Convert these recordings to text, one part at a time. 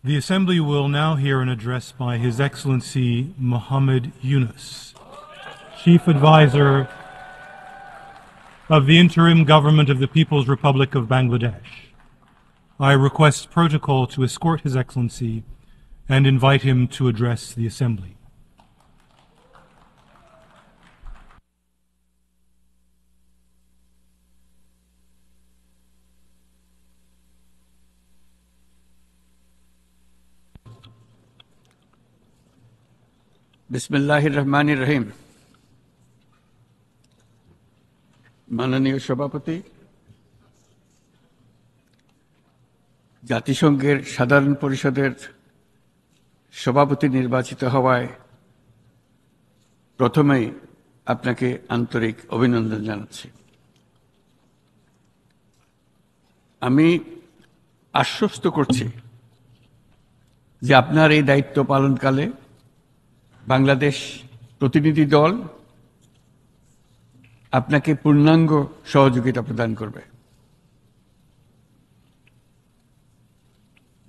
The Assembly will now hear an address by His Excellency Muhammad Yunus, Chief Advisor of the Interim Government of the People's Republic of Bangladesh. I request protocol to escort His Excellency and invite him to address the Assembly. বিসমিল্লাহির রহমানির রহিম। মাননীয় সভাপতি, জাতিসংঘের সাধারণ পরিষদের সভাপতি নির্বাচিত হওয়ায় প্রথমেই আপনাকে আন্তরিক অভিনন্দন জানাচ্ছি। আমি আশ্বস্ত করছি যে আপনার এই দায়িত্ব পালনকালে বাংলাদেশ প্রতিনিধি দল আপনাকে পূর্ণাঙ্গ সহযোগিতা প্রদান করবে।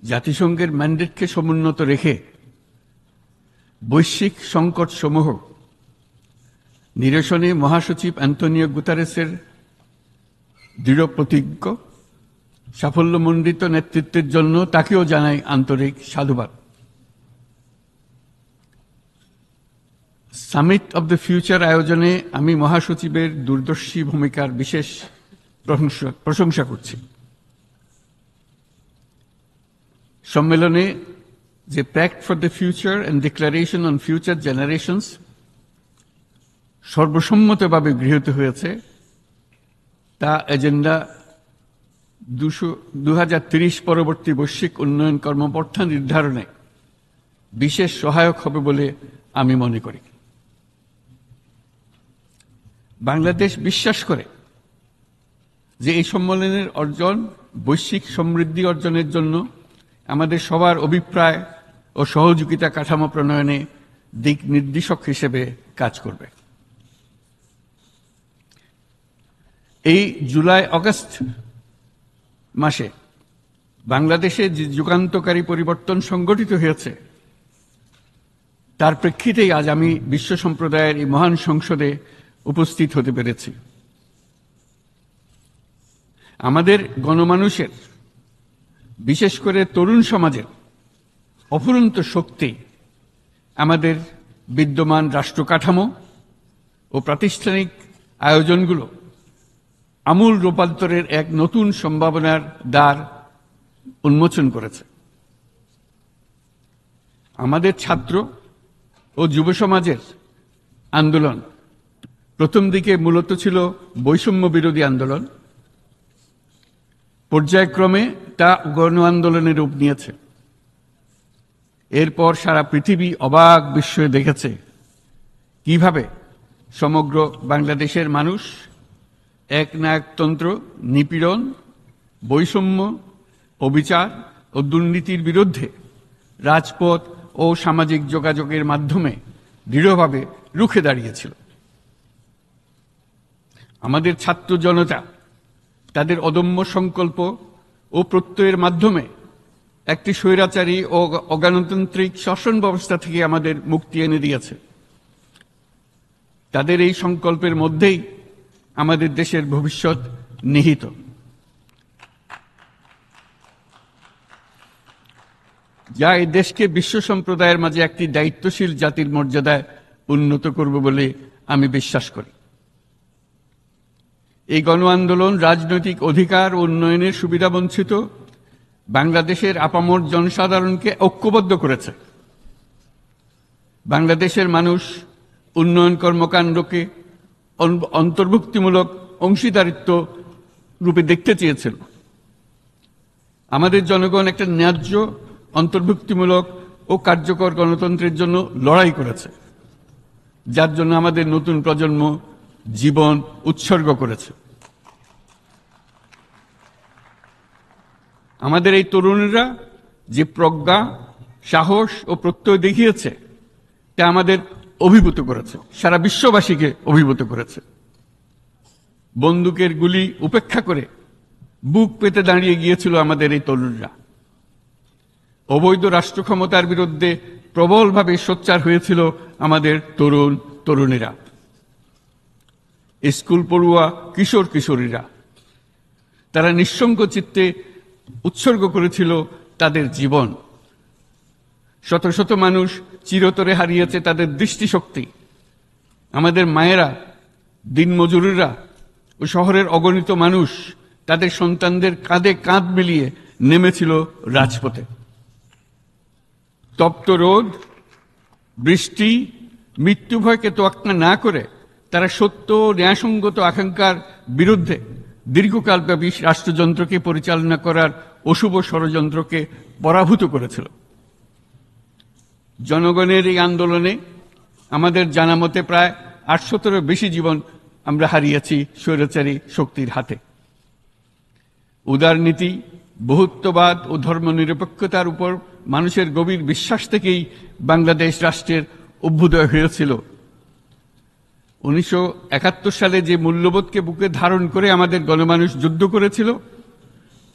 জাতিসংঘের ম্যান্ডেটকে সমুন্নত রেখে বৈশ্বিক সংকটসমূহ নিরসনে মহাসচিব অ্যান্টোনিও গুতারেসের দৃঢ় প্রতিজ্ঞ সাফল্যমণ্ডিত নেতৃত্বের জন্য তাকেও জানাই আন্তরিক সাধুবাদ। সামিট অব দ্য ফিউচার আয়োজনে আমি মহাসচিবের দূরদর্শী ভূমিকার বিশেষ প্রশংসা করছি। সম্মেলনে যে pact for the future and declaration on future generations সর্বসম্মতভাবে গৃহীত হয়েছে, তা এজেন্ডা 2030 পরবর্তী বৈশ্বিক উন্নয়ন কর্মপন্থা নির্ধারণে বিশেষ সহায়ক হবে বলে আমি মনে করি। বাংলাদেশ বিশ্বাস করে যে এই সম্মেলনের অর্জন বৈশ্বিক সমৃদ্ধি অর্জনের জন্য আমাদের সবার অভিপ্রায় ও সহযোগিতা কাঠামো প্রণয়নে দিক নির্দেশক হিসেবে কাজ করবে। এই জুলাই আগস্ট মাসে বাংলাদেশে যে যুগান্তকারী পরিবর্তন সংগঠিত হয়েছে তার প্রেক্ষিতেই আজ আমি বিশ্ব সম্প্রদায়ের এই মহান সংসদে উপস্থিত হতে পেরেছি। আমাদের গণমানুষের, বিশেষ করে তরুণ সমাজের অফুরন্ত শক্তি আমাদের বিদ্যমান রাষ্ট্র কাঠামো ও প্রাতিষ্ঠানিক আয়োজনগুলো আমূল রূপান্তরের এক নতুন সম্ভাবনার দ্বার উন্মোচন করেছে। আমাদের ছাত্র ও যুব সমাজের আন্দোলন প্রথম দিকে মূলত ছিল বৈষম্য বিরোধী আন্দোলন, পর্যায়ক্রমে তা গণ আন্দোলনের রূপ নিয়েছে। এরপর সারা পৃথিবী অবাক বিস্ময়ে দেখেছে কিভাবে সমগ্র বাংলাদেশের মানুষ একনায়কতন্ত্র, নিপীড়ন, বৈষম্য, অবিচার ও দুর্নীতির বিরুদ্ধে রাজপথ ও সামাজিক যোগাযোগের মাধ্যমে দৃঢ়ভাবে রুখে দাঁড়িয়েছিল। আমাদের ছাত্র জনতা তাদের অদম্য সংকল্প ও প্রত্যয়ের মাধ্যমে একটি স্বৈরাচারী ও অগণতান্ত্রিক শাসন ব্যবস্থা থেকে আমাদের মুক্তি এনে দিয়েছে। তাদের এই সংকল্পের মধ্যেই আমাদের দেশের ভবিষ্যৎ নিহিত। যা এই দেশকে বিশ্ব সম্প্রদায়ের মাঝে একটি দায়িত্বশীল জাতির মর্যাদায় উন্নত করবে বলে আমি বিশ্বাস করি। এই গণ আন্দোলন রাজনৈতিক অধিকার ও উন্নয়নের সুবিধা বঞ্চিত বাংলাদেশের আপামর জনসাধারণকে ঐক্যবদ্ধ করেছে। বাংলাদেশের মানুষ উন্নয়ন কর্মকাণ্ডকে অন্তর্ভুক্তিমূলক অংশীদারিত্ব রূপে দেখতে চেয়েছিল। আমাদের জনগণ একটা ন্যায্য, অন্তর্ভুক্তিমূলক ও কার্যকর গণতন্ত্রের জন্য লড়াই করেছে, যার জন্য আমাদের নতুন প্রজন্ম জীবন উৎসর্গ করেছে। আমাদের এই তরুণরা যে প্রজ্ঞা, সাহস ও প্রত্যয় দেখিয়েছে তা আমাদের অভিভূত করেছে, সারা বিশ্ববাসীকে অভিভূত করেছে। বন্দুকের গুলি উপেক্ষা করে বুক পেতে দাঁড়িয়ে গিয়েছিল আমাদের এই তরুণরা। অবৈধ রাষ্ট্র ক্ষমতার বিরুদ্ধে প্রবলভাবে সোচ্চার হয়েছিল আমাদের তরুণ তরুণীরা, স্কুল পড়ুয়া কিশোর কিশোরীরা। তারা নিঃসঙ্গ চিত্তে উৎসর্গ করেছিল তাদের জীবন। শত শত মানুষ চিরতরে হারিয়েছে তাদের দৃষ্টিশক্তি। আমাদের মায়েরা, দিনমজুরেরা ও শহরের অগণিত মানুষ তাদের সন্তানদের কাঁধে কাঁধ মিলিয়ে নেমেছিল রাজপথে। তপ্ত রোদ, বৃষ্টি, মৃত্যু ভয়কে তোয়াক্কা না করে তারা সত্য ও ন্যায়সঙ্গত আকাঙ্ক্ষার বিরুদ্ধে দীর্ঘকালব্যাপী রাষ্ট্রযন্ত্রকে পরিচালনা করার অশুভ ষড়যন্ত্রকে পরাভূত করেছিল। জনগণের এই আন্দোলনে আমাদের জানা মতে প্রায় 800-এরও বেশি জীবন আমরা হারিয়েছি স্বৈরাচারী শক্তির হাতে। উদারনীতি, বহুত্ববাদ ও ধর্মনিরপেক্ষতার উপর মানুষের গভীর বিশ্বাস থেকেই বাংলাদেশ রাষ্ট্রের অভ্যুদয় হয়েছিল। 1971 সালে যে মূল্যবোধকে বুকে ধারণ করে আমাদের গণমানুষ যুদ্ধ করেছিল,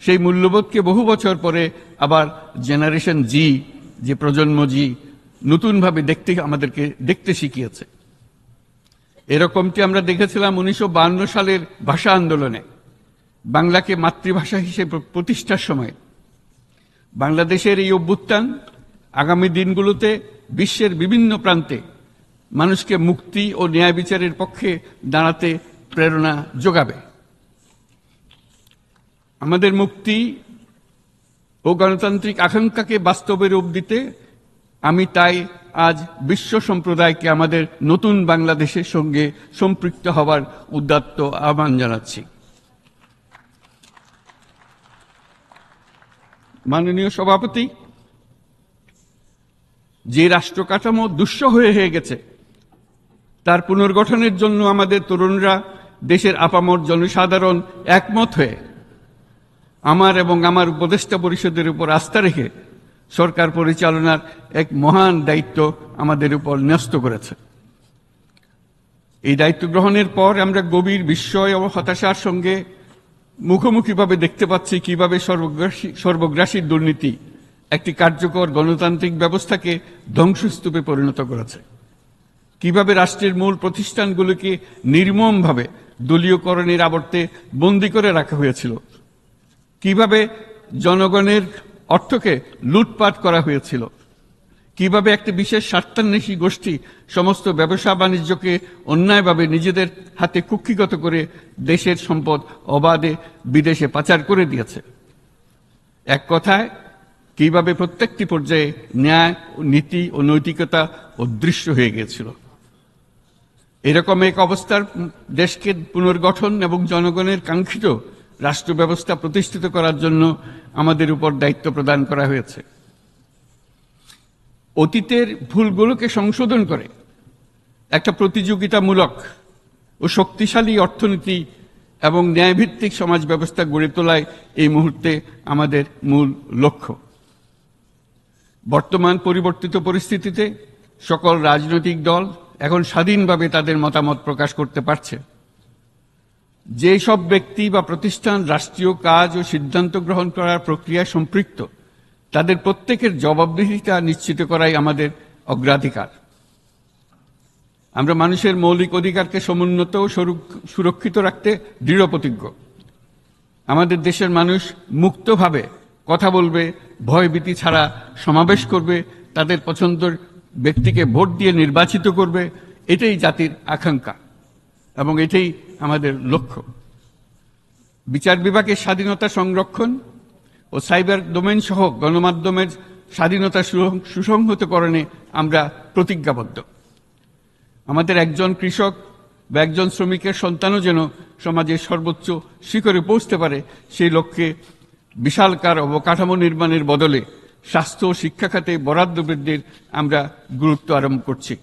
সেই মূল্যবোধকে বহু বছর পরে আবার জেনারেশন জি, যে প্রজন্ম জি, নতুনভাবে আমাদেরকে দেখতে শিখিয়েছে। এরকমটি আমরা দেখেছিলাম 1952 সালের ভাষা আন্দোলনে, বাংলাকে মাতৃভাষা হিসেবে প্রতিষ্ঠার সময়। বাংলাদেশের এই অভ্যুত্থান আগামী দিনগুলোতে বিশ্বের বিভিন্ন প্রান্তে মানুষকে মুক্তি ও ন্যায় বিচারের পক্ষে দাঁড়াতে প্রেরণা যোগাবে। আমাদের মুক্তি ও গণতান্ত্রিক আকাঙ্ক্ষাকে বাস্তবে রূপ দিতে আমি তাই আজ বিশ্ব সম্প্রদায়কে আমাদের নতুন বাংলাদেশের সঙ্গে সম্পৃক্ত হওয়ার উদাত্ত আহ্বান জানাচ্ছি। মাননীয় সভাপতি, যে রাষ্ট্র কাঠামো দুঃসহ হয়ে গেছে তার পুনর্গঠনের জন্য আমাদের তরুণরা, দেশের আপামর জনসাধারণ একমত হয়ে আমার এবং আমার উপদেষ্টা পরিষদের উপর আস্থা রেখে সরকার পরিচালনার এক মহান দায়িত্ব আমাদের উপর ন্যস্ত করেছে। এই দায়িত্ব গ্রহণের পর আমরা গভীর বিস্ময় ও হতাশার সঙ্গে মুখোমুখিভাবে দেখতে পাচ্ছি কিভাবে সর্বগ্রাসী দুর্নীতি একটি কার্যকর গণতান্ত্রিক ব্যবস্থাকে ধ্বংসস্তূপে পরিণত করেছে, কিভাবে রাষ্ট্রের মূল প্রতিষ্ঠানগুলোকে নির্মমভাবে দলীয়করণের আবর্তে বন্দী করে রাখা হয়েছিল, কিভাবে জনগণের অর্থকে লুটপাট করা হয়েছিল, কিভাবে একটি বিশেষ স্বার্থান্বেষী গোষ্ঠী সমস্ত ব্যবসা বাণিজ্যকে অন্যায়ভাবে নিজেদের হাতে কুক্ষিগত করে দেশের সম্পদ অবাধে বিদেশে পাচার করে দিয়েছে। এক কথায়, কিভাবে প্রত্যেকটি পর্যায়ে ন্যায়, নীতি ও নৈতিকতা অদৃশ্য হয়ে গিয়েছিল। এরকম এক অবস্থার দেশকে পুনর্গঠন এবং জনগণের কাঙ্ক্ষিত রাষ্ট্র ব্যবস্থা প্রতিষ্ঠিত করার জন্য আমাদের উপর দায়িত্ব প্রদান করা হয়েছে। অতীতের ভুলগুলোকে সংশোধন করে একটা প্রতিযোগিতামূলক ও শক্তিশালী অর্থনীতি এবং ন্যায়ভিত্তিক সমাজ ব্যবস্থা গড়ে তোলাই এই মুহূর্তে আমাদের মূল লক্ষ্য। বর্তমান পরিবর্তিত পরিস্থিতিতে সকল রাজনৈতিক দল এখন স্বাধীনভাবে তাদের মতামত প্রকাশ করতে পারছে। যে সব ব্যক্তি বা প্রতিষ্ঠান রাষ্ট্রীয় কাজ ও সিদ্ধান্ত গ্রহণ করার প্রক্রিয়ায় সম্পৃক্ত, তাদের প্রত্যেকের জবাবদিহিতা নিশ্চিত করাই আমাদের অগ্রাধিকার। আমরা মানুষের মৌলিক অধিকারকে সমুন্নত ও সুরক্ষিত রাখতে দৃঢ়প্রতিজ্ঞ। আমাদের দেশের মানুষ মুক্তভাবে কথা বলবে, ভয়ভীতি ছাড়া সমাবেশ করবে, তাদের পছন্দের ব্যক্তিকে ভোট দিয়ে নির্বাচিত করবে, এটাই জাতির আকাঙ্ক্ষা এবং এটাই আমাদের লক্ষ্য। বিচার বিভাগের স্বাধীনতা সংরক্ষণ ও সাইবার ডোমেইন সহ গণমাধ্যমের স্বাধীনতা সুসংহতকরণে আমরা প্রতিজ্ঞাবদ্ধ। আমাদের একজন কৃষক বা একজন শ্রমিকের সন্তানও যেন সমাজের সর্বোচ্চ শিখরে পৌঁছতে পারে, সেই লক্ষ্যে বিশালকার অবকাঠামো নির্মাণের বদলে স্বাস্থ্য ও শিক্ষা খাতে বরাদ্দ বৃদ্ধির আমরা গুরুত্ব আরোপ করছি।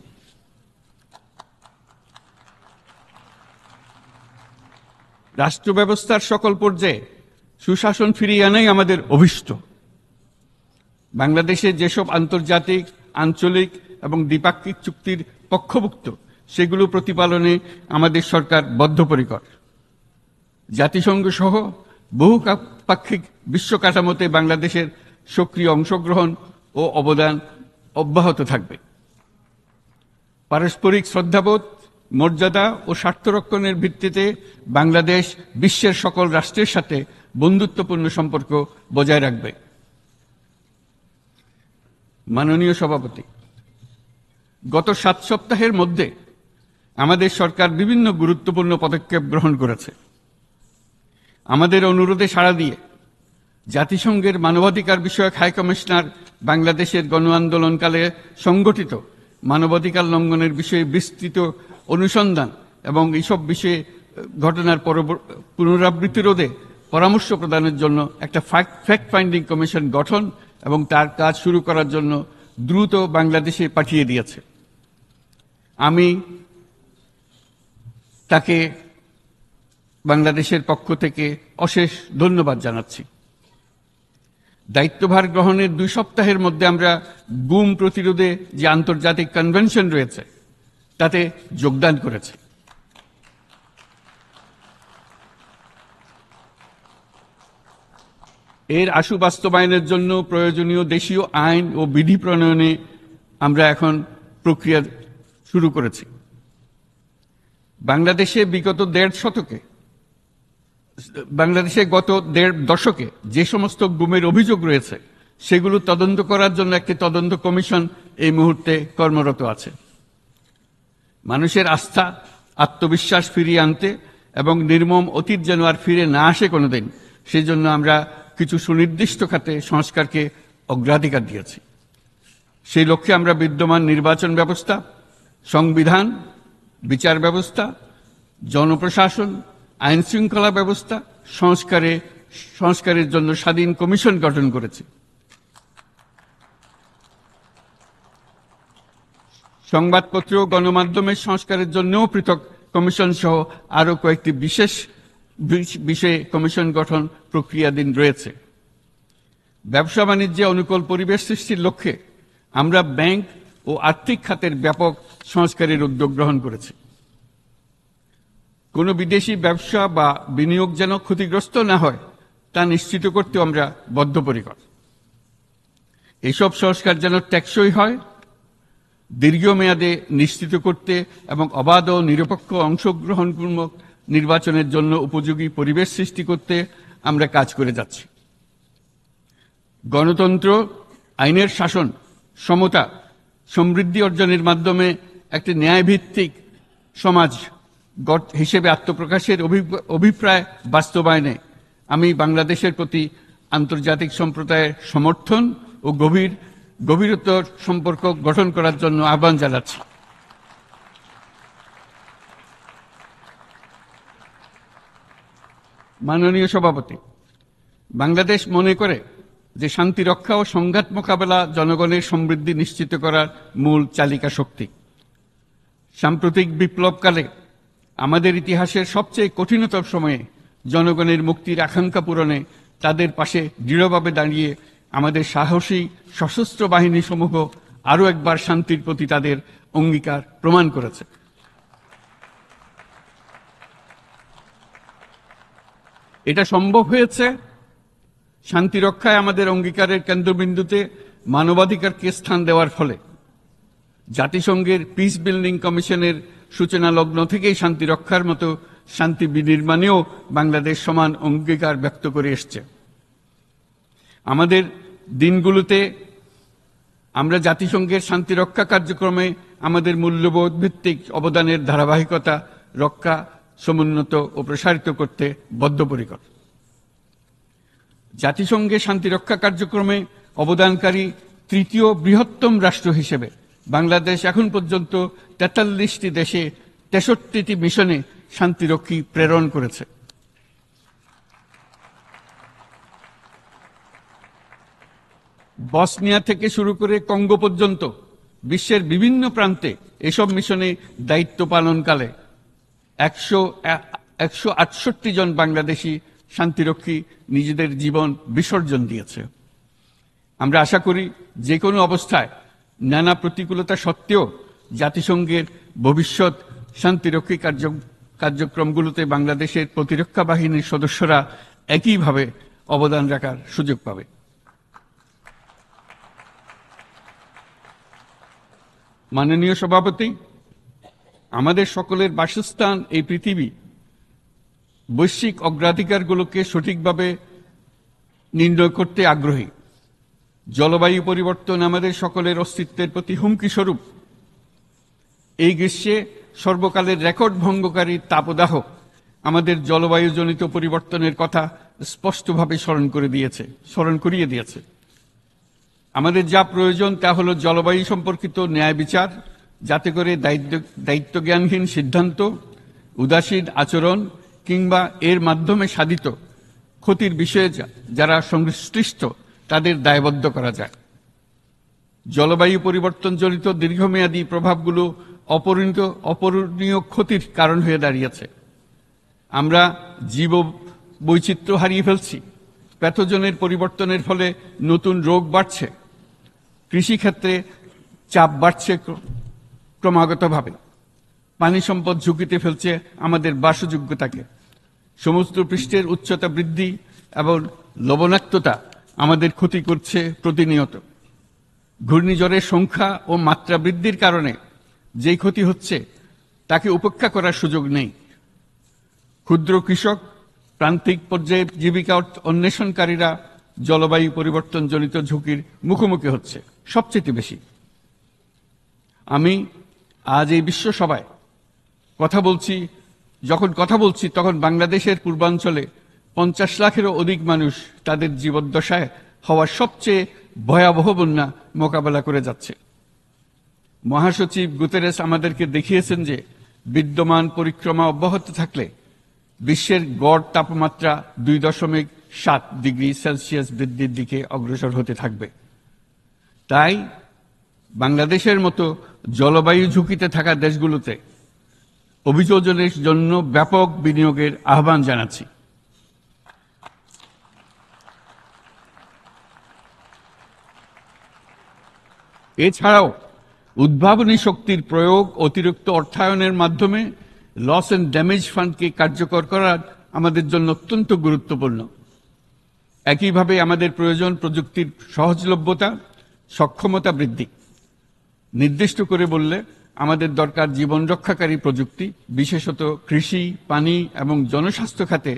রাষ্ট্র ব্যবস্থার সকল পর্যায়ে সুশাসন ফিরিয়ে আনাই আমাদের অভীষ্ট। বাংলাদেশে যেসব আন্তর্জাতিক, আঞ্চলিক এবং দ্বিপাক্ষিক চুক্তির পক্ষভুক্ত, সেগুলো প্রতিপালনে আমাদের সরকার বদ্ধপরিকর। জাতিসংঘ সহ বহু পাক্ষিক বিশ্ব কাঠামোতে বাংলাদেশের সক্রিয় অংশগ্রহণ ও অবদান অব্যাহত থাকবে। পারস্পরিক শ্রদ্ধাবোধ, মর্যাদা ও স্বার্থরক্ষণের ভিত্তিতে বাংলাদেশ বিশ্বের সকল রাষ্ট্রের সাথে বন্ধুত্বপূর্ণ সম্পর্ক বজায় রাখবে। মাননীয় সভাপতি, গত 7 সপ্তাহের মধ্যে আমাদের সরকার বিভিন্ন গুরুত্বপূর্ণ পদক্ষেপ গ্রহণ করেছে। আমাদের অনুরোধে সাড়া দিয়ে জাতিসংঘের মানবাধিকার বিষয়ক হাই কমিশনার বাংলাদেশের গণ আন্দোলনকালে সংগঠিত মানবাধিকার লঙ্ঘনের বিষয়ে বিস্তৃত অনুসন্ধান এবং এইসব বিষয়ে ঘটনার পুনরাবৃত্তি রোধে পরামর্শ প্রদানের জন্য একটা ফ্যাক্ট ফাইন্ডিং কমিশন গঠন এবং তার কাজ শুরু করার জন্য দ্রুত বাংলাদেশে পাঠিয়ে দিয়েছে। আমি তাকে বাংলাদেশের পক্ষ থেকে অশেষ ধন্যবাদ জানাচ্ছি। দায়িত্বভার গ্রহণের 2 সপ্তাহের মধ্যে আমরা গুম প্রতিরোধে যে আন্তর্জাতিক কনভেনশন রয়েছে তাতে যোগদান করেছি। এর আশু বাস্তবায়নের জন্য প্রয়োজনীয় দেশীয় আইন ও বিধি প্রণয়নে আমরা এখন প্রক্রিয়া শুরু করেছি। বাংলাদেশে গত 1.5 দশকে যে সমস্ত গুমের অভিযোগ রয়েছে সেগুলো তদন্ত করার জন্য একটি তদন্ত কমিশন এই মুহূর্তে কর্মরত আছে। মানুষের আস্থা, আত্মবিশ্বাস ফিরিয়ে আনতে এবং নির্মম অতীত যেন আর ফিরে না আসে কোনোদিন, সেই জন্য আমরা কিছু সুনির্দিষ্ট খাতে সংস্কারকে অগ্রাধিকার দিয়েছি। সেই লক্ষ্যে আমরা বিদ্যমান নির্বাচন ব্যবস্থা, সংবিধান, বিচার ব্যবস্থা, জনপ্রশাসন, আইন শৃঙ্খলা ব্যবস্থা সংস্কারের জন্য স্বাধীন কমিশন গঠন করেছি। সংবাদপত্র ও গণমাধ্যমের সংস্কারের জন্যও পৃথক কমিশন সহ আরো কয়েকটি বিশেষ বিষয়ে কমিশন গঠন প্রক্রিয়াধীন রয়েছে। ব্যবসা বাণিজ্যে অনুকূল পরিবেশ সৃষ্টির লক্ষ্যে আমরা ব্যাংক ও আর্থিক খাতের ব্যাপক সংস্কারের উদ্যোগ গ্রহণ করেছি। কোনো বিদেশি ব্যবসা বা বিনিয়োগ যেন ক্ষতিগ্রস্ত না হয় তা নিশ্চিত করতে আমরা বদ্ধপরিকর। এইসব সংস্কার যেন টেকসই হয়, দীর্ঘমেয়াদে নিশ্চিত করতে এবং অবাধ ও নিরপেক্ষ অংশগ্রহণপূর্বক নির্বাচনের জন্য উপযোগী পরিবেশ সৃষ্টি করতে আমরা কাজ করে যাচ্ছি। গণতন্ত্র, আইনের শাসন, সমতা, সমৃদ্ধি অর্জনের মাধ্যমে একটি ন্যায়ভিত্তিক সমাজ হিসেবে আত্মপ্রকাশের অভিপ্রায় বাস্তবায়নে আমি বাংলাদেশের প্রতি আন্তর্জাতিক সম্প্রদায়ের সমর্থন ও গভীরতর সম্পর্ক গঠন করার জন্য আহ্বান জানাচ্ছি। মাননীয় সভাপতি, বাংলাদেশ মনে করে যে শান্তি রক্ষা ও সংঘাত মোকাবেলা জনগণের সমৃদ্ধি নিশ্চিত করার মূল চালিকা শক্তি। সাম্প্রতিক বিপ্লবকালে আমাদের ইতিহাসের সবচেয়ে কঠিনতম সময়ে জনগণের মুক্তির আকাঙ্ক্ষা পূরণে তাদের পাশে দৃঢ়ভাবে দাঁড়িয়ে আমাদের সাহসী সশস্ত্র বাহিনী সমূহ আরও একবার শান্তির প্রতি তাদের অঙ্গীকার প্রমাণ করেছে। এটা সম্ভব হয়েছে শান্তি রক্ষায় আমাদের অঙ্গীকারের কেন্দ্রবিন্দুতে মানবাধিকারকে স্থান দেওয়ার ফলে। জাতিসংঘের পিস বিল্ডিং কমিশনের সূচনা লগ্ন থেকেই শান্তি রক্ষার মতো শান্তি বিনির্মাণেও বাংলাদেশ সমান অঙ্গীকার ব্যক্ত করে এসছে। আমাদের দিনগুলোতে আমরা জাতিসংঘের শান্তি রক্ষা কার্যক্রমে আমাদের মূল্যবোধ ভিত্তিক অবদানের ধারাবাহিকতা রক্ষা, সমুন্নত ও প্রসারিত করতে বদ্ধপরিকর। জাতিসংঘের শান্তি রক্ষা কার্যক্রমে অবদানকারী তৃতীয় বৃহত্তম রাষ্ট্র হিসেবে বাংলাদেশ এখন পর্যন্ত 43টি দেশে 63টি মিশনে শান্তিরক্ষী প্রেরণ করেছে। বসনিয়া থেকে শুরু করে কঙ্গো পর্যন্ত বিশ্বের বিভিন্ন প্রান্তে এসব মিশনে দায়িত্ব পালনকালে 168 জন বাংলাদেশি শান্তিরক্ষী নিজেদের জীবন বিসর্জন দিয়েছে। আমরা আশা করি যে কোনো অবস্থায় নানা প্রতিকূলতা সত্ত্বেও জাতিসংঘের ভবিষ্যৎ শান্তিরক্ষী কার্যক্রমগুলোতে বাংলাদেশের প্রতিরক্ষা বাহিনীর সদস্যরা একইভাবে অবদান রাখার সুযোগ পাবে। মাননীয় সভাপতি, আমাদের সকলের বাসস্থান এই পৃথিবী বৈশ্বিক অগ্রাধিকারগুলোকে সঠিকভাবে নির্ণয় করতে আগ্রহী। জলবায়ু পরিবর্তন আমাদের সকলের অস্তিত্বের প্রতি হুমকি স্বরূপ। এই গ্রীষ্মে সর্বকালের রেকর্ড ভঙ্গকারী তাপদাহ আমাদের জলবায়ুজনিত পরিবর্তনের কথা স্পষ্টভাবে স্মরণ করিয়ে দিয়েছে। আমাদের যা প্রয়োজন তা হলো জলবায়ু সম্পর্কিত ন্যায় বিচার, যাতে করে দায়িত্বজ্ঞানহীন সিদ্ধান্ত, উদাসীন আচরণ কিংবা এর মাধ্যমে সাধিত ক্ষতির বিষয়ে যারা সংশ্লিষ্ট তাদের দায়বদ্ধ করা যায়। জলবায়ু পরিবর্তনজনিত দীর্ঘমেয়াদী প্রভাবগুলো অপূরণীয় ক্ষতির কারণ হয়ে দাঁড়িয়েছে। আমরা জীব বৈচিত্র্য হারিয়ে ফেলছি। প্যাথোজেনের পরিবর্তনের ফলে নতুন রোগ বাড়ছে। কৃষিক্ষেত্রে চাপ বাড়ছে ক্রমাগতভাবে। পানি সম্পদ ঝুঁকিতে ফেলছে আমাদের বাসযোগ্যতাকে। সমুদ্র পৃষ্ঠের উচ্চতা বৃদ্ধি এবং লবণাক্ততা আমাদের ক্ষতি করছে প্রতিনিয়ত। ঘূর্ণিঝড়ের সংখ্যা ও মাত্রা বৃদ্ধির কারণে যেই ক্ষতি হচ্ছে তাকে উপেক্ষা করার সুযোগ নেই। ক্ষুদ্র কৃষক, প্রান্তিক পর্যায়ে জীবিকা অন্বেষণকারীরা জলবায়ু পরিবর্তনজনিত ঝুঁকির মুখোমুখি হচ্ছে সবচেয়ে বেশি। আমি আজ এই বিশ্ব সভায় যখন কথা বলছি তখন বাংলাদেশের পূর্বাঞ্চলে 50 লাখেরও অধিক মানুষ তাদের জীবদ্দশায় হওয়া সবচেয়ে ভয়াবহ বন্যা মোকাবেলা করে যাচ্ছে। মহাসচিব গুতেরেস আমাদেরকে দেখিয়েছেন যে বিদ্যমান পরিক্রমা অব্যাহত থাকলে বিশ্বের গড় তাপমাত্রা 2.7 ডিগ্রি সেলসিয়াস বৃদ্ধির দিকে অগ্রসর হতে থাকবে। তাই বাংলাদেশের মতো জলবায়ু ঝুঁকিতে থাকা দেশগুলোতে অভিযোজনের জন্য ব্যাপক বিনিয়োগের আহ্বান জানাচ্ছি। এছাড়াও উদ্ভাবনী শক্তির প্রয়োগ, অতিরিক্ত অর্থায়নের মাধ্যমে লস এন্ড ড্যামেজ ফান্ডকে কার্যকর করা আমাদের জন্য অত্যন্ত গুরুত্বপূর্ণ। একইভাবে আমাদের প্রয়োজন প্রযুক্তির সহজলভ্যতা, সক্ষমতা বৃদ্ধি। নির্দিষ্ট করে বললে আমাদের দরকার জীবন রক্ষাকারী প্রযুক্তি, বিশেষত কৃষি, পানি এবং জনস্বাস্থ্য খাতে,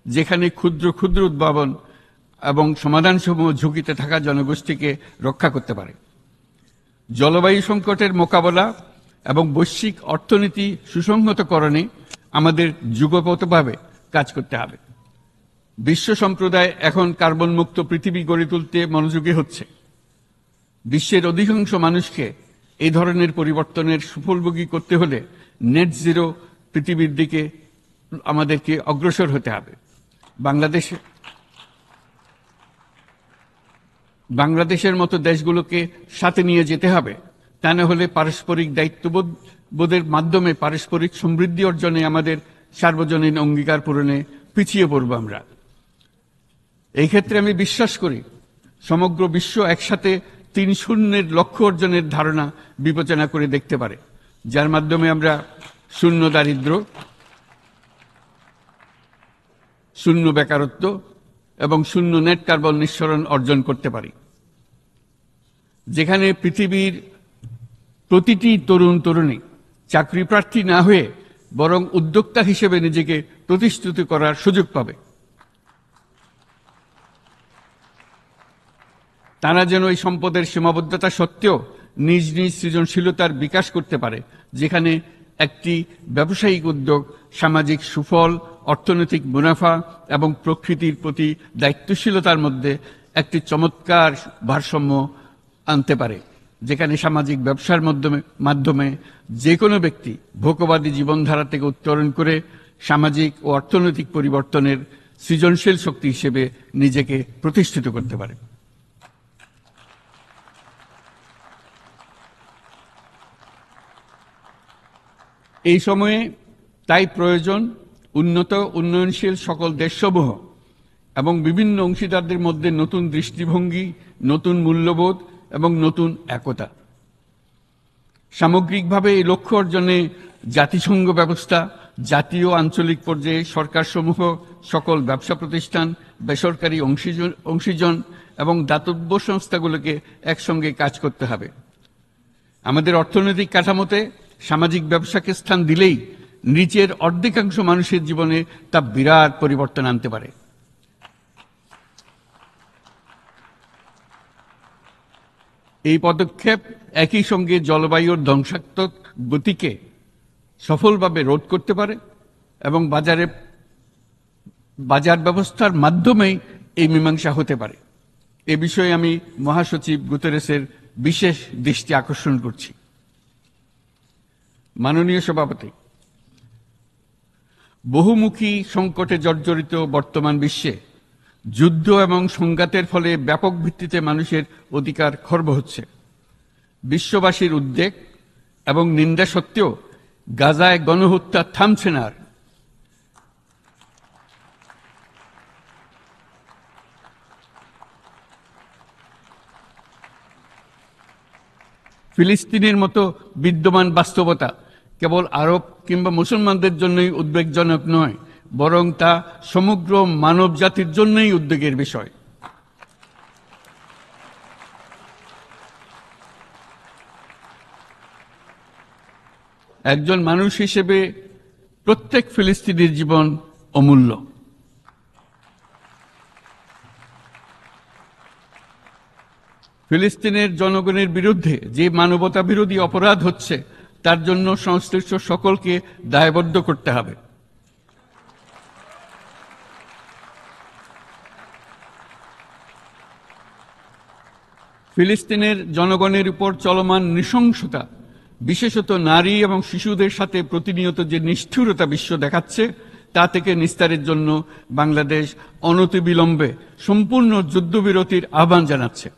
যেখানে ক্ষুদ্র ক্ষুদ্র উদ্ভাবন এবং সমাধানসমূহ ঝুঁকিতে থাকা জনগোষ্ঠীকে রক্ষা করতে পারে। জলবায়ু সংকটের মোকাবেলা এবং বৈশ্বিক অর্থনীতি সুসংহতকরণে আমাদের যুগপৎভাবে কাজ করতে হবে। বিশ্ব সম্প্রদায় এখন কার্বন মুক্ত পৃথিবী গড়ে তুলতে মনোযোগী হচ্ছে। বিশ্বের অধিকাংশ মানুষকে এই ধরনের পরিবর্তনের সুফলভোগী করতে হলে নেট জিরো পৃথিবীর দিকে আমাদেরকে অগ্রসর হতে হবে। বাংলাদেশের মতো দেশগুলোকে সাথে নিয়ে যেতে হবে। তা না হলে পারস্পরিক দায়িত্ববোধের মাধ্যমে পারস্পরিক সমৃদ্ধি অর্জনে আমাদের সার্বজনীন অঙ্গীকার পূরণে পিছিয়ে পড়ব আমরা। এই ক্ষেত্রে আমি বিশ্বাস করি সমগ্র বিশ্ব একসাথে 3-0 লক্ষ্য অর্জনের ধারণা বিবেচনা করে দেখতে পারে, যার মাধ্যমে আমরা শূন্য দারিদ্র্য, শূন্য বেকারত্ব এবং শূন্য নেট কার্বন নিঃসরণ অর্জন করতে পারি। যেখানে পৃথিবীর প্রতিটি তরুণ তরুণী চাকরি প্রার্থী না হয়ে বরং উদ্যোক্তা হিসেবে নিজেকে প্রতিষ্ঠিত করার সুযোগ পাবে। তারা যেন এই সম্পদের সীমাবদ্ধতা সত্ত্বেও নিজ নিজ সৃজনশীলতার বিকাশ করতে পারে, যেখানে একটি ব্যবসায়িক উদ্যোগ সামাজিক সুফল, অর্থনৈতিক মুনাফা এবং প্রকৃতির প্রতি দায়িত্বশীলতার মধ্যে একটি চমৎকার ভারসাম্য আনতে পারে, যেখানে সামাজিক ব্যবসার মাধ্যমে যে কোনো ব্যক্তি ভোগবাদী জীবনধারা থেকে উত্তরণ করে সামাজিক ও অর্থনৈতিক পরিবর্তনের সৃজনশীল শক্তি হিসেবে নিজেকে প্রতিষ্ঠিত করতে পারে। এই সময়ে তাই প্রয়োজন উন্নত উন্নয়নশীল সকল দেশসমূহ এবং বিভিন্ন অংশীদারদের মধ্যে নতুন দৃষ্টিভঙ্গি, নতুন মূল্যবোধ এবং নতুন একতা। সামগ্রিকভাবে এই লক্ষ্য অর্জনে জাতিসংঘ ব্যবস্থা, জাতীয় আঞ্চলিক পর্যায়ে সরকারসমূহ, সকল ব্যবসা প্রতিষ্ঠান, বেসরকারি অংশীজন এবং দাতব্য সংস্থাগুলোকে একসঙ্গে কাজ করতে হবে। আমাদের অর্থনৈতিক কাঠামোতে সামাজিক ব্যবসাকে স্থান দিলেই নিচের অর্ধেকাংশ মানুষের জীবনে তা বিরাট পরিবর্তন আনতে পারে। এই পদক্ষেপ একই সঙ্গে জলবায়ুর ধ্বংসাত্মক গতিকে সফলভাবে রোধ করতে পারে এবং বাজার ব্যবস্থার মাধ্যমেই এই মীমাংসা হতে পারে। এ বিষয়ে আমি মহাসচিব গুতেরেসের বিশেষ দৃষ্টি আকর্ষণ করছি। মাননীয় সভাপতি, বহুমুখী সংকটে জর্জরিত বর্তমান বিশ্বে যুদ্ধ এবং সংঘাতের ফলে ব্যাপক ভিত্তিতে মানুষের অধিকার খর্ব হচ্ছে। বিশ্ববাসীর উদ্বেগ এবং নিন্দা সত্ত্বেও গাজায় গণহত্যা থামছে না। ফিলিস্তিনের মতো বিদ্যমান বাস্তবতা কেবল আরব কিংবা মুসলমানদের জন্যই উদ্বেগজনক নয়, বরং তা সমগ্র মানব জাতির জন্যই উদ্বেগের বিষয়। একজন মানুষ হিসেবে প্রত্যেক ফিলিস্তিনির জীবন অমূল্য। ফিলিস্তিনের জনগণের বিরুদ্ধে যে মানবতা বিরোধী অপরাধ হচ্ছে তার জন্য সংশ্লিষ্ট সকলকে দায়বদ্ধ করতে হবে। ফিলিস্তিনের জনগণের উপর চলমান নৃশংসতা, বিশেষত নারী এবং শিশুদের সাথে প্রতিনিয়ত যে নিষ্ঠুরতা বিশ্ব দেখাচ্ছে, তা থেকে নিস্তারের জন্য বাংলাদেশ অনতিবিলম্বে সম্পূর্ণ যুদ্ধবিরতির আহ্বান জানাচ্ছে।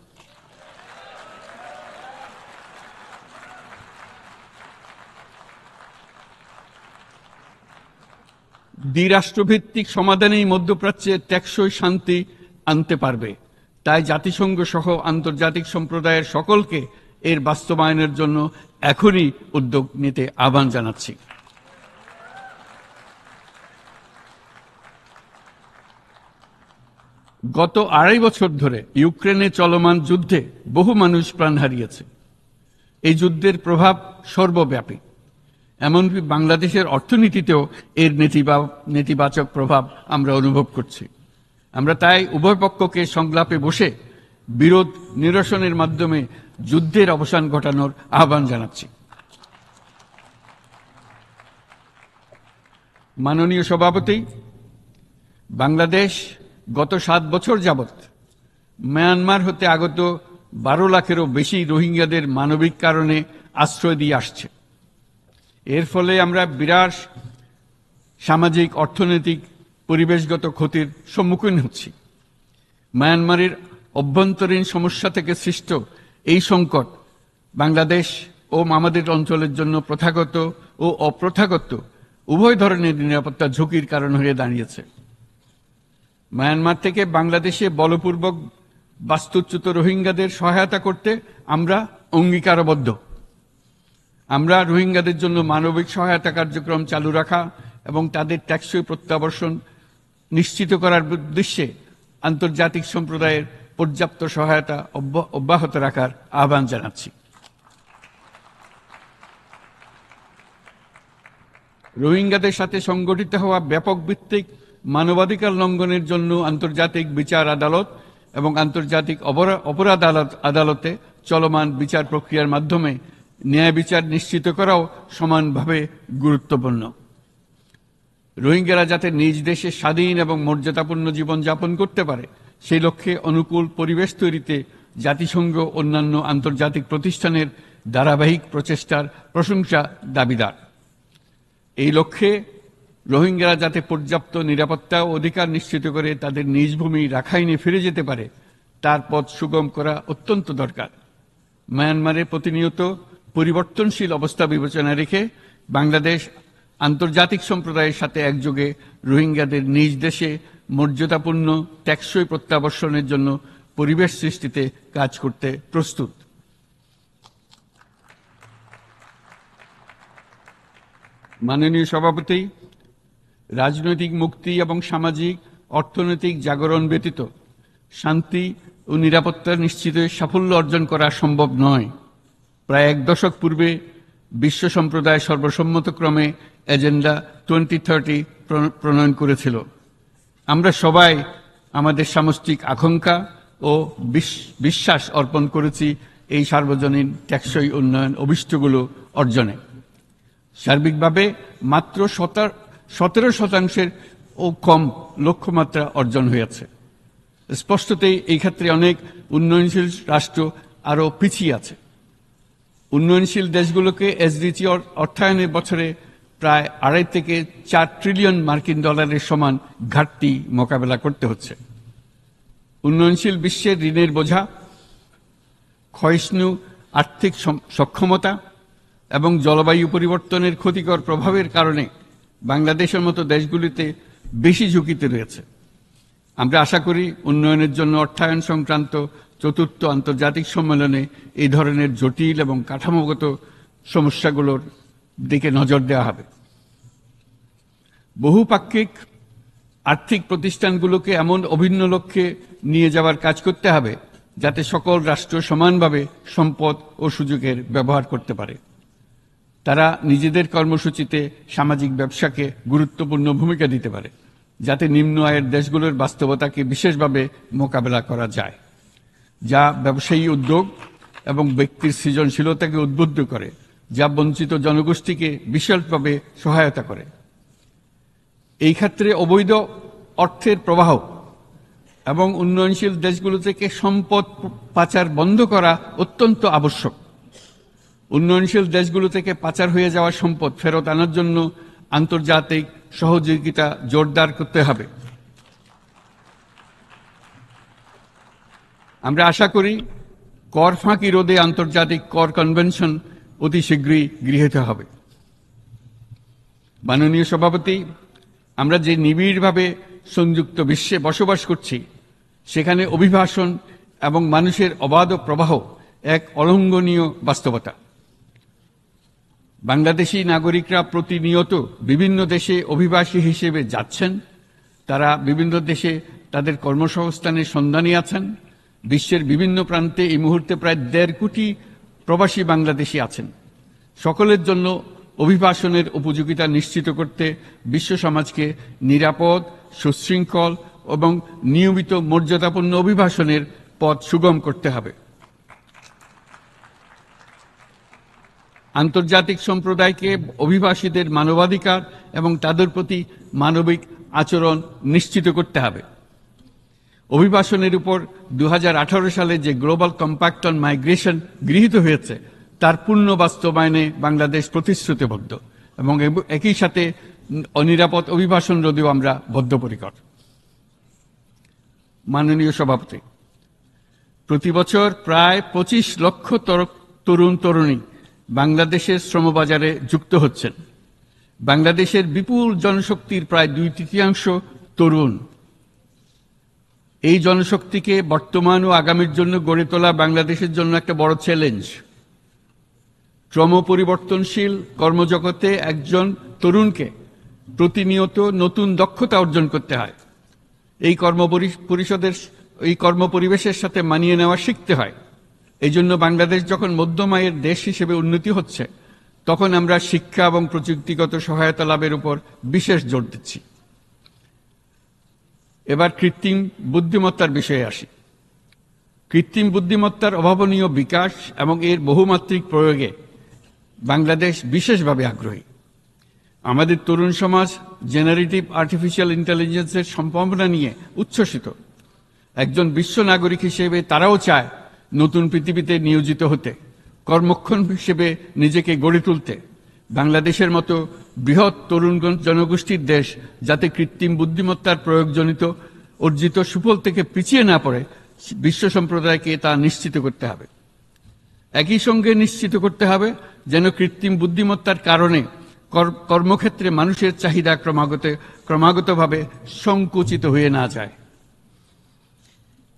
দ্বিরাষ্ট্রভিত্তিক সমাধানেই মধ্যপ্রাচ্যে টেকসই শান্তি আনতে পারবে। তাই জাতিসংঘ সহ আন্তর্জাতিক সম্প্রদায়ের সকলকে এর বাস্তবায়নের জন্য এখনই উদ্যোগ নিতে আহ্বান জানাচ্ছি। গত 2.5 বছর ধরে ইউক্রেনে চলমান যুদ্ধে বহু মানুষ প্রাণ হারিয়েছে। এই যুদ্ধের প্রভাব সর্বব্যাপী, এমনকি বাংলাদেশের অর্থনীতিতেও এর নেতিবাচক প্রভাব আমরা অনুভব করছি। আমরা তাই উভয় পক্ষকে সংলাপে বসে বিরোধ নিরসনের মাধ্যমে যুদ্ধের অবসান ঘটানোর আহ্বান জানাচ্ছি। মাননীয় সভাপতি, বাংলাদেশ গত 7 বছর যাবৎ মায়ানমার হতে আগত 12 লাখেরও বেশি রোহিঙ্গাদের মানবিক কারণে আশ্রয় দিয়ে আসছে। এর ফলে আমরা বিরাট সামাজিক, অর্থনৈতিক, পরিবেশগত ক্ষতির সম্মুখীন হচ্ছি। মায়ানমারের অভ্যন্তরীণ সমস্যা থেকে সৃষ্ট এই সংকট বাংলাদেশ ও আমাদের অঞ্চলের জন্য প্রথাগত ও অপ্রথাগত উভয় ধরনের নিরাপত্তা ঝুঁকির কারণ হয়ে দাঁড়িয়েছে। মায়ানমার থেকে বাংলাদেশে বলপূর্বক বাস্তুচ্যুত রোহিঙ্গাদের সহায়তা করতে আমরা অঙ্গীকারবদ্ধ। আমরা রোহিঙ্গাদের জন্য মানবিক সহায়তা কার্যক্রম চালু রাখা এবং তাদের টেকসই প্রত্যাবর্তন নিশ্চিত করার উদ্দেশ্যে আন্তর্জাতিক সম্প্রদায়ের পর্যাপ্ত সহায়তা অব্যাহত রাখার আহ্বান জানাচ্ছি। রোহিঙ্গাদের সাথে সংগঠিত হওয়া ব্যাপক ভিত্তিক মানবাধিকার লঙ্ঘনের জন্য আন্তর্জাতিক বিচার আদালত এবং আন্তর্জাতিক অপরাধ আদালতে চলমান বিচার প্রক্রিয়ার মাধ্যমে ন্যায় বিচার নিশ্চিত করাও সমানভাবে গুরুত্বপূর্ণ। রোহিঙ্গারা যাতে নিজ দেশে স্বাধীন এবং মর্যাদাপূর্ণ জীবন যাপন করতে পারে, সেই লক্ষ্যে অনুকূল পরিবেশ তৈরিতে জাতিসংঘ অন্যান্য আন্তর্জাতিক প্রতিষ্ঠানের ধারাবাহিক প্রচেষ্টার প্রশংসা দাবিদার। এই লক্ষ্যে রোহিঙ্গারা যাতে পর্যাপ্ত নিরাপত্তা ও অধিকার নিশ্চিত করে তাদের নিজ ভূমি রাখাইনে ফিরে যেতে পারে, তার পথ সুগম করা অত্যন্ত দরকার। মায়ানমারে প্রতিনিয়ত পরিবর্তনশীল অবস্থা বিবেচনায় রেখে বাংলাদেশ আন্তর্জাতিক সম্প্রদায়ের সাথে একযোগে রোহিঙ্গাদের নিজ দেশে মর্যাদাপূর্ণ টেকসই প্রত্যাবর্তনের জন্য পরিবেশ সৃষ্টিতে কাজ করতে প্রস্তুত। মাননীয় সভাপতি, রাজনৈতিক মুক্তি এবং সামাজিক অর্থনৈতিক জাগরণ ব্যতীত শান্তি ও নিরাপত্তা নিশ্চিতে সাফল্য অর্জন করা সম্ভব নয়। প্রায় এক দশক পূর্বে বিশ্ব সম্প্রদায় সর্বসম্মতক্রমে এজেন্ডা 2030 প্রণয়ন করেছিল। আমরা সবাই আমাদের সামষ্টিক আকাঙ্ক্ষা ও বিশ্বাস অর্পণ করেছি এই সার্বজনীন টেকসই উন্নয়ন অভিষ্টগুলো অর্জনে। সার্বিকভাবে মাত্র 17% ও কম লক্ষ্যমাত্রা অর্জন হয়েছে। স্পষ্টতই এই ক্ষেত্রে অনেক উন্নয়নশীল রাষ্ট্র আরও পিছিয়ে আছে। উন্নয়নশীল দেশগুলোকে এসডিজি অর্থায়নের বছরে প্রায় 2.5 থেকে 4 ট্রিলিয়ন মার্কিন ডলারের সমান ঘাটতি মোকাবেলা করতে হচ্ছে। উন্নয়নশীল বিশ্বের ঋণের বোঝা, ক্ষয়িষ্ণু আর্থিক সক্ষমতা এবং জলবায়ু পরিবর্তনের ক্ষতিকর প্রভাবের কারণে বাংলাদেশের মতো দেশগুলিতে বেশি ঝুঁকিতে রয়েছে। আমরা আশা করি উন্নয়নের জন্য অর্থায়ন সংক্রান্ত চতুর্থ আন্তর্জাতিক সম্মেলনে এই ধরনের জটিল এবং কাঠামোগত সমস্যাগুলোর দিকে নজর দেওয়া হবে। বহুপাক্ষিক আর্থিক প্রতিষ্ঠানগুলোকে এমন অভিন্ন লক্ষ্যে নিয়ে যাওয়ার কাজ করতে হবে যাতে সকল রাষ্ট্র সমানভাবে সম্পদ ও সুযোগের ব্যবহার করতে পারে। তারা নিজেদের কর্মসূচিতে সামাজিক ব্যবসাকে গুরুত্বপূর্ণ ভূমিকা দিতে পারে, যাতে নিম্ন আয়ের দেশগুলোর বাস্তবতাকে বিশেষভাবে মোকাবেলা করা যায়, যা ব্যবসায়ী উদ্যোগ এবং ব্যক্তির সৃজনশীলতাকে উদ্বুদ্ধ করে, যা বঞ্চিত জনগোষ্ঠীকে বিশালভাবে সহায়তা করে। এই ক্ষেত্রে অবৈধ অর্থের প্রবাহ এবং উন্নয়নশীল দেশগুলো থেকে সম্পদ পাচার বন্ধ করা অত্যন্ত আবশ্যক। উন্নয়নশীল দেশগুলো থেকে পাচার হয়ে যাওয়া সম্পদ ফেরত আনার জন্য আন্তর্জাতিক সহযোগিতা জোরদার করতে হবে। আমরা আশা করি কর ফাঁকি রোধে আন্তর্জাতিক কর কনভেনশন অতি শীঘ্রই গৃহীত হবে। মাননীয় সভাপতি, আমরা যে নিবিড়ভাবে সংযুক্ত বিশ্বে বসবাস করছি, সেখানে অভিবাসন এবং মানুষের অবাধ প্রবাহ এক অলঙ্ঘনীয় বাস্তবতা। বাংলাদেশি নাগরিকরা প্রতিনিয়ত বিভিন্ন দেশে অভিবাসী হিসেবে যাচ্ছেন। তারা বিভিন্ন দেশে তাদের কর্মসংস্থানের সন্ধানে আছেন। বিশ্বের বিভিন্ন প্রান্তে এই মুহূর্তে প্রায় 1.5 কোটি প্রবাসী বাংলাদেশি আছেন। সকলের জন্য অভিবাসনের উপযোগিতা নিশ্চিত করতে বিশ্ব সমাজকে নিরাপদ, সুশৃঙ্খল এবং নিয়মিত মর্যাদাপূর্ণ অভিবাসনের পথ সুগম করতে হবে। আন্তর্জাতিক সম্প্রদায়কে অভিবাসীদের মানবাধিকার এবং তাদের প্রতি মানবিক আচরণ নিশ্চিত করতে হবে। অভিবাসনের উপর 2018 সালে যে গ্লোবাল কম্প্যাক্ট অন মাইগ্রেশন গৃহীত হয়েছে, তার পূর্ণ বাস্তবায়নে বাংলাদেশ প্রতিশ্রুতিবদ্ধ এবং একই সাথে অনিরাপদ অভিবাসন রোধেও আমরা বদ্ধপরিকর। মাননীয় সভাপতি, প্রতি বছর প্রায় 25 লক্ষ তরুণ তরুণী বাংলাদেশের শ্রমবাজারে যুক্ত হচ্ছেন। বাংলাদেশের বিপুল জনশক্তির প্রায় 2/3 তরুণ। এই জনশক্তিকে বর্তমান ও আগামীর জন্য গড়ে তোলা বাংলাদেশের জন্য একটা বড় চ্যালেঞ্জ। ক্রমপরিবর্তনশীল কর্মজগতে একজন তরুণকে প্রতিনিয়ত নতুন দক্ষতা অর্জন করতে হয়। এই কর্মপরিবেশের সাথে মানিয়ে নেওয়া শিখতে হয়। এই জন্য বাংলাদেশ যখন মধ্যম আয়ের দেশ হিসেবে উন্নতি হচ্ছে, তখন আমরা শিক্ষা এবং প্রযুক্তিগত সহায়তা লাভের উপর বিশেষ জোর দিচ্ছি। এবার কৃত্রিম বুদ্ধিমত্তার বিষয়ে আসি। কৃত্রিম বুদ্ধিমত্তার অভাবনীয় বিকাশ এবং এর বহুমাত্রিক প্রয়োগে বাংলাদেশ বিশেষভাবে আগ্রহী। আমাদের তরুণ সমাজ জেনারেটিভ আর্টিফিশিয়াল ইন্টেলিজেন্সের সম্ভাবনা নিয়ে উচ্ছ্বসিত। একজন বিশ্ব নাগরিক হিসেবে তারাও চায় নতুন পৃথিবীতে নিয়োজিত হতে, কর্মক্ষম হিসেবে নিজেকে গড়ে তুলতে। বাংলাদেশের মতো বৃহৎ তরুণ জনগোষ্ঠীর দেশ যাতে কৃত্রিম বুদ্ধিমত্তার প্রয়োগজনিত অর্জিত সুফল থেকে পিছিয়ে না পড়ে, বিশ্ব সম্প্রদায়কে তা নিশ্চিত করতে হবে। একই সঙ্গে নিশ্চিত করতে হবে যেন কৃত্রিম বুদ্ধিমত্তার কারণে কর্মক্ষেত্রে মানুষের চাহিদা ক্রমাগতভাবে সংকুচিত হয়ে না যায়।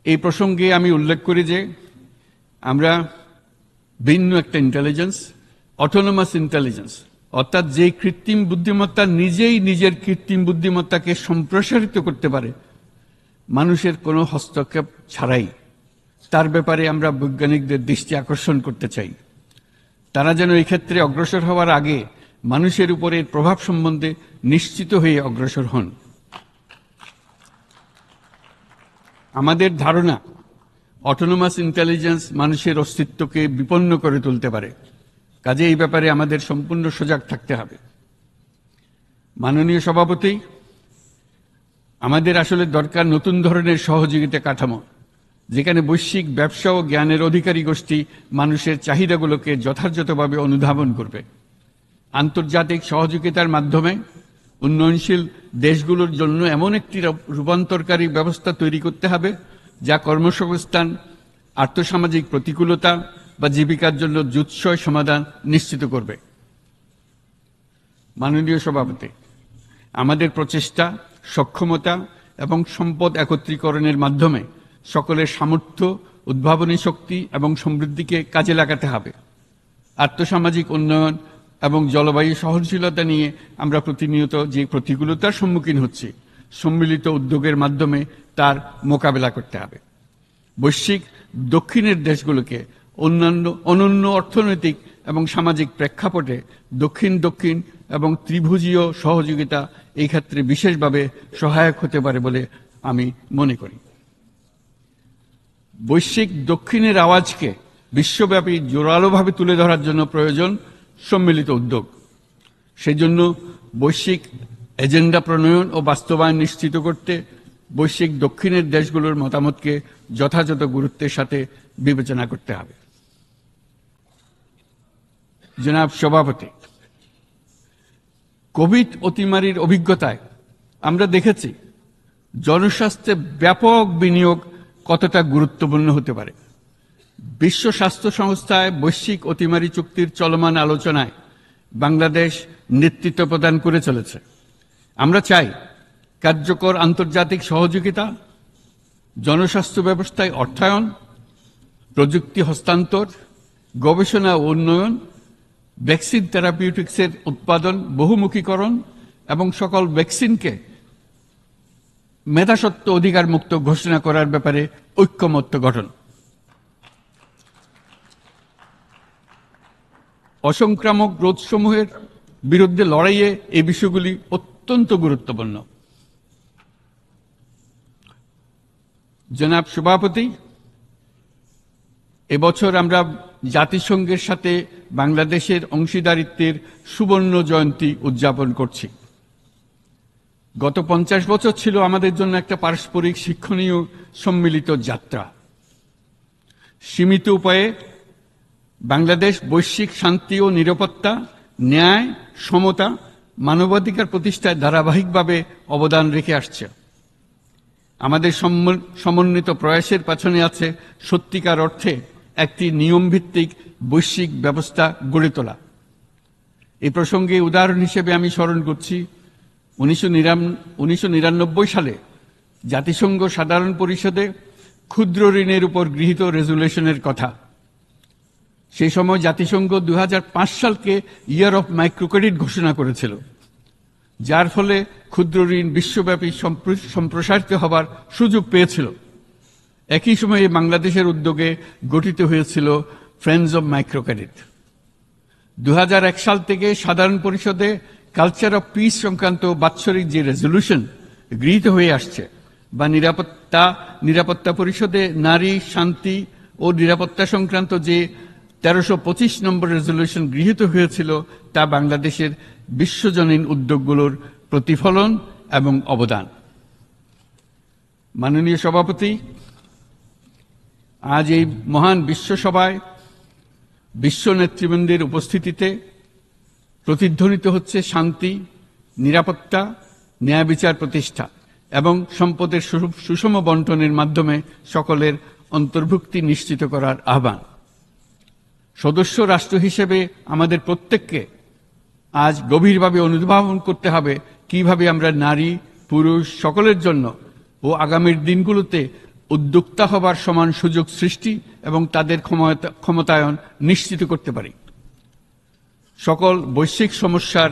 এই প্রসঙ্গে আমি উল্লেখ করি যে আমরা ভিন্ন একটা ইন্টেলিজেন্স, অটোনোমাস ইন্টেলিজেন্স, অর্থাৎ যে কৃত্রিম বুদ্ধিমত্তা নিজেই নিজের কৃত্রিম বুদ্ধিমত্তাকে সম্প্রসারিত করতে পারে মানুষের কোনো হস্তক্ষেপ ছাড়াই, তার ব্যাপারে আমরা বৈজ্ঞানিকদের দৃষ্টি আকর্ষণ করতে চাই। তারা যেন এই ক্ষেত্রে অগ্রসর হওয়ার আগে মানুষের উপরে প্রভাব সম্বন্ধে নিশ্চিত হয়ে অগ্রসর হন। আমাদের ধারণা, অটোনোমাস ইন্টেলিজেন্স মানুষের অস্তিত্বকে বিপন্ন করে তুলতে পারে। কাজে এই ব্যাপারে আমাদের সম্পূর্ণ সজাগ থাকতে হবে। মাননীয় সভাপতি, আমাদের আসলে দরকার নতুন ধরনের সহযোগিতা কাঠামো, যেখানে বৈশ্বিক ব্যবসা ও জ্ঞানের অধিকারী গোষ্ঠী মানুষের চাহিদাগুলোকে যথাযথভাবে অনুধাবন করবে। আন্তর্জাতিক সহযোগিতার মাধ্যমে উন্নয়নশীল দেশগুলোর জন্য এমন একটি রূপান্তরকারী ব্যবস্থা তৈরি করতে হবে যা কর্মসংস্থান, আর্থসামাজিক প্রতিকূলতা বা জীবিকার জন্য যুৎসয় সমাধান নিশ্চিত করবে। মাননীয় সভাপতি, আমাদের প্রচেষ্টা, সক্ষমতা এবং সম্পদ একত্রীকরণের মাধ্যমে সকলের সামর্থ্য, উদ্ভাবনী শক্তি এবং সমৃদ্ধিকে কাজে লাগাতে হবে। আর্থসামাজিক উন্নয়ন এবং জলবায়ু সহনশীলতা নিয়ে আমরা প্রতিনিয়ত যে প্রতিকূলতার সম্মুখীন হচ্ছি, সম্মিলিত উদ্যোগের মাধ্যমে তার মোকাবেলা করতে হবে। বৈশ্বিক দক্ষিণের দেশগুলোকে অনন্য অর্থনৈতিক এবং সামাজিক প্রেক্ষাপটে দক্ষিণ দক্ষিণ এবং ত্রিভুজীয় সহযোগিতা এই ক্ষেত্রে বিশেষভাবে সহায়ক হতে পারে বলে আমি মনে করি। বৈশ্বিক দক্ষিণের আওয়াজকে বিশ্বব্যাপী জোরালোভাবে তুলে ধরার জন্য প্রয়োজন সম্মিলিত উদ্যোগ। সেজন্য বৈশ্বিক এজেন্ডা প্রণয়ন ও বাস্তবায়ন নিশ্চিত করতে বৈশ্বিক দক্ষিণের দেশগুলোর মতামতকে যথাযথ গুরুত্বের সাথে বিবেচনা করতে হবে। জনাব সভাপতি, কোভিড অতিমারির অভিজ্ঞতায় আমরা দেখেছি জনস্বাস্থ্যে ব্যাপক বিনিয়োগ কতটা গুরুত্বপূর্ণ হতে পারে। বিশ্ব স্বাস্থ্য সংস্থায় বৈশ্বিক অতিমারি চুক্তির চলমান আলোচনায় বাংলাদেশ নেতৃত্ব প্রদান করে চলেছে। আমরা চাই কার্যকর আন্তর্জাতিক সহযোগিতা, জনস্বাস্থ্য ব্যবস্থায় অর্থায়ন, প্রযুক্তি হস্তান্তর, গবেষণা ও উন্নয়ন, ভ্যাকসিন থেরাপিউটিক্সের উৎপাদন, বহুমুখীকরণ এবং সকল ভ্যাকসিনকে মেধাস্বত্ব অধিকার মুক্ত ঘোষণা করার ব্যাপারে ঐক্যমত্য গঠন। অসংক্রামক রোগসমূহের বিরুদ্ধে লড়াইয়ে এই বিষয়গুলি অত্যন্ত গুরুত্বপূর্ণ। জনাব সভাপতি, এবছর আমরা জাতিসংঘের সাথে বাংলাদেশের অংশীদারিত্বের সুবর্ণ জয়ন্তী উদযাপন করছি। গত 50 বছর ছিল আমাদের জন্য একটা পারস্পরিক শিক্ষণীয় সম্মিলিত যাত্রা। সীমিত উপায়ে বাংলাদেশ বৈশ্বিক শান্তি ও নিরাপত্তা, ন্যায়, সমতা, মানবাধিকার প্রতিষ্ঠায় ধারাবাহিকভাবে অবদান রেখে আসছে। আমাদের সমন্বিত প্রয়াসের পেছনে আছে সত্যিকার অর্থে একটি নিয়মভিত্তিক বৈশ্বিক ব্যবস্থা গড়ে তোলা। এই প্রসঙ্গে উদাহরণ হিসেবে আমি স্মরণ করছি 1999 সালে জাতিসংঘ সাধারণ পরিষদে ক্ষুদ্র ঋণের উপর গৃহীত রেজুলেশনের কথা। সেই সময় জাতিসংঘ 2005 সালকে ইয়ার অফ মাইক্রোক্রেডিট ঘোষণা করেছিল, যার ফলে ক্ষুদ্র ঋণ বিশ্বব্যাপী সম্প্রসারিত হবার সুযোগ পেয়েছিল। একই সময়ে বাংলাদেশের উদ্যোগে গঠিত হয়েছিল ফ্রেন্ডস অব মাইক্রোক্রেডিট। 2001 সাল থেকে সাধারণ পরিষদে কালচার অফ পিস সংক্রান্ত বাৎসরিক যে রেজলিউশন গৃহীত হয়ে আসছে, বা নিরাপত্তা পরিষদে নারী, শান্তি ও নিরাপত্তা সংক্রান্ত যে 1325 নম্বর রেজলিউশন গৃহীত হয়েছিল, তা বাংলাদেশের বিশ্বজনীন উদ্যোগগুলোর প্রতিফলন এবং অবদান। মাননীয় সভাপতি, আজ এই মহান বিশ্বসভায় বিশ্ব নেতৃবৃন্দের উপস্থিতিতে প্রতিধ্বনিত হচ্ছে শান্তি, নিরাপত্তা, ন্যায় বিচার প্রতিষ্ঠা এবং সম্পদের সুষম বন্টনের মাধ্যমে সকলের অন্তর্ভুক্তি নিশ্চিত করার আহ্বান। সদস্য রাষ্ট্র হিসেবে আমাদের প্রত্যেককে আজ গভীরভাবে অনুধাবন করতে হবে কিভাবে আমরা নারী, পুরুষ সকলের জন্য ও আগামীর দিনগুলোতে উদ্যোক্তা হবার সমান সুযোগ সৃষ্টি এবং তাদের ক্ষমতায়ন নিশ্চিত করতে পারি। সকল বৈশ্বিক সমস্যার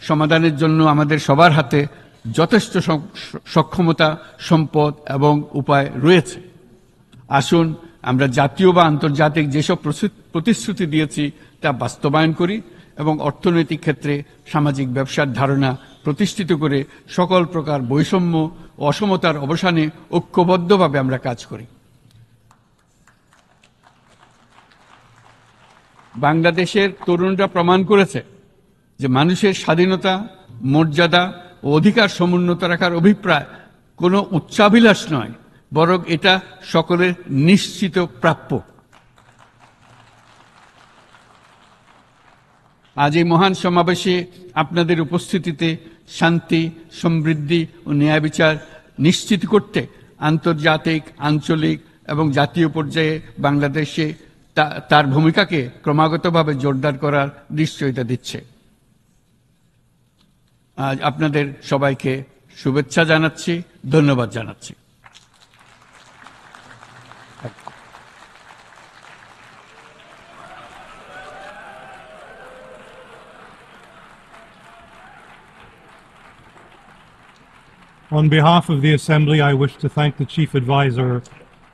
সমাধানের জন্য আমাদের সবার হাতে যথেষ্ট সক্ষমতা, সম্পদ এবং উপায় রয়েছে। আসুন আমরা জাতীয় বা আন্তর্জাতিক যেসব প্রতিশ্রুতি দিয়েছি তা বাস্তবায়ন করি এবং অর্থনৈতিক ক্ষেত্রে সামাজিক ব্যবসার ধারণা প্রতিষ্ঠিত করে সকল প্রকার বৈষম্য ও অসমতার অবসানে ঐক্যবদ্ধভাবে আমরা কাজ করি। বাংলাদেশের তরুণরা প্রমাণ করেছে যে মানুষের স্বাধীনতা, মর্যাদা ও অধিকার সমুন্নত রাখার অভিপ্রায় কোনো উচ্চাভিলাষ নয়, বরং এটা সকলের নিশ্চিত প্রাপ্য। আজ এই মহান সমাবেশে আপনাদের উপস্থিতিতে শান্তি, সমৃদ্ধি ও ন্যায় বিচার নিশ্চিত করতে আন্তর্জাতিক, আঞ্চলিক এবং জাতীয় পর্যায়ে বাংলাদেশে তার ভূমিকাকে ক্রমাগতভাবে জোরদার করার নিশ্চয়তা দিচ্ছে। আজ আপনাদের সবাইকে শুভেচ্ছা জানাচ্ছি, ধন্যবাদ জানাচ্ছি। On behalf of the Assembly, I wish to thank the Chief Advisor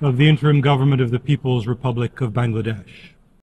of the Interim Government of the People's Republic of Bangladesh.